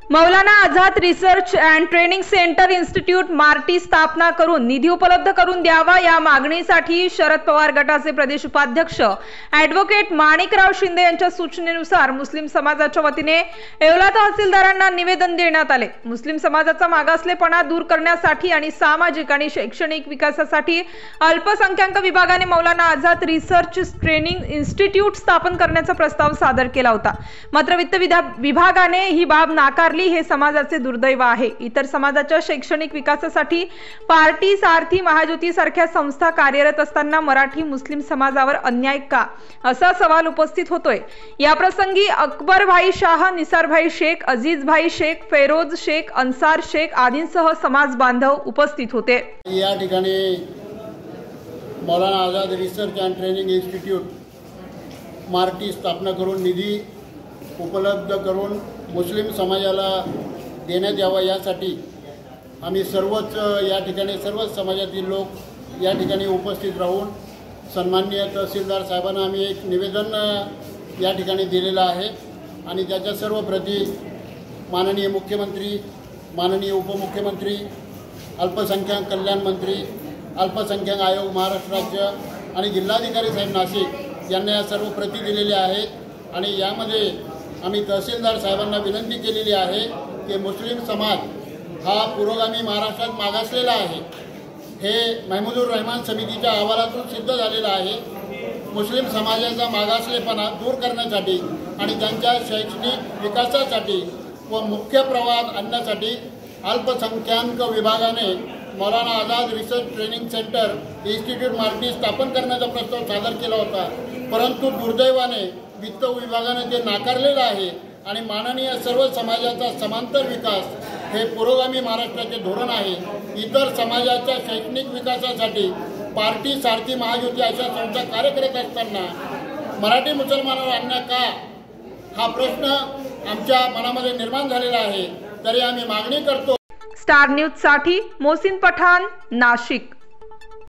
Maulana Azad research and training centre institute Marty स्थापना करून निधी उपलब्ध करून द्यावा या मागणीसाठी शरद पवार गटाचे प्रदेश उपाध्यक्ष ॲडव्होकेट माणिकराव शिंदे यांच्या सूचनेनुसार मुस्लिम समाजाच्या वतीने येवला तहसीलदारांना निवेदन देण्यात आले। मुस्लिम समाजाचा मागासलेपणा दूर करण्यासाठी आणि सामाजिक आणि शैक्षणिक विकासासाठी अल्पसंख्याक विभागाने Maulana Azad research training institute स्थापन करण्याचा प्रस्ताव सादर केला होता। मात्र वित्त विभागाने ही बाब नाकारली। हे समाजाचे दुर्दैव आहे। इतर समाजाच्या शैक्षणिक विकासासाठी पार्टी सारथी महाज्योती सारख्या संस्था कार्यरत असताना मराठी मुस्लिम समाजावर अन्याय का असा सवाल उपस्थित होतोय। या प्रसंगी अकबर भाई शाह, निसार भाई शेख, अजीज भाई शेख, फेरोज शेख, अन्सार शेख आदींसह समाज बांधव उपस्थित होते। या ठिकाणी Maulana Azad research and training institute Marty स्थापना करून निधी उपलब्ध करून मुस्लिम समाजाला देण्यात यावा यासाठी आम्ही सर्वच या ठिकाणी सर्वच समाजातील लोक या ठिकाणी उपस्थित राहून सन्माननीय तहसीलदार साहेबांना आम्ही एक निवेदन या ठिकाणी दिलेलं आहे आणि त्याच्या सर्व प्रती माननीय मुख्यमंत्री, माननीय उपमुख्यमंत्री, अल्पसंख्याक कल्याण मंत्री, अल्पसंख्याक आयोग महाराष्ट्र राज्य आणि जिल्हाधिकारी साहेब नाशिक यांना या सर्व प्रती दिलेल्या आहेत। आणि यामध्ये आम्ही तहसीलदार साहेबांना विनंती केलेली आहे की मुस्लिम समाज हा पुरोगामी महाराष्ट्रात मागासलेला आहे। हे महमूदुर रहमान समितीच्या अहवालातून सिद्ध झालेलं आहे। मुस्लिम समाजाचा मागासलेपणा दूर करण्यासाठी आणि त्यांच्या शैक्षणिक विकासासाठी व मुख्य प्रवाहात आणण्यासाठी अल्पसंख्याक विभागाने Maulana Azad research training centre institute MARTI स्थापन करण्याचा प्रस्ताव सादर केला होता, परंतु दुर्दैवाने वित्त विभागाने ते नाकारलेलं आहे। आणि माननीय सर्व समाजाचा समांतर विकास हे पुरोगामी महाराष्ट्राचे धोरण आहे। इतर समाजाच्या शैक्षणिक विकासासाठी पार्टी सारथी महाज्योती अशा संस्था कार्य करत असताना मराठी मुसलमानावर अन्याय का हा प्रश्न आमच्या मनामध्ये निर्माण झालेला आहे। तरी आम्ही मागणी करतो। स्टार न्यूज साठी मोहसिन पठाण, नाशिक।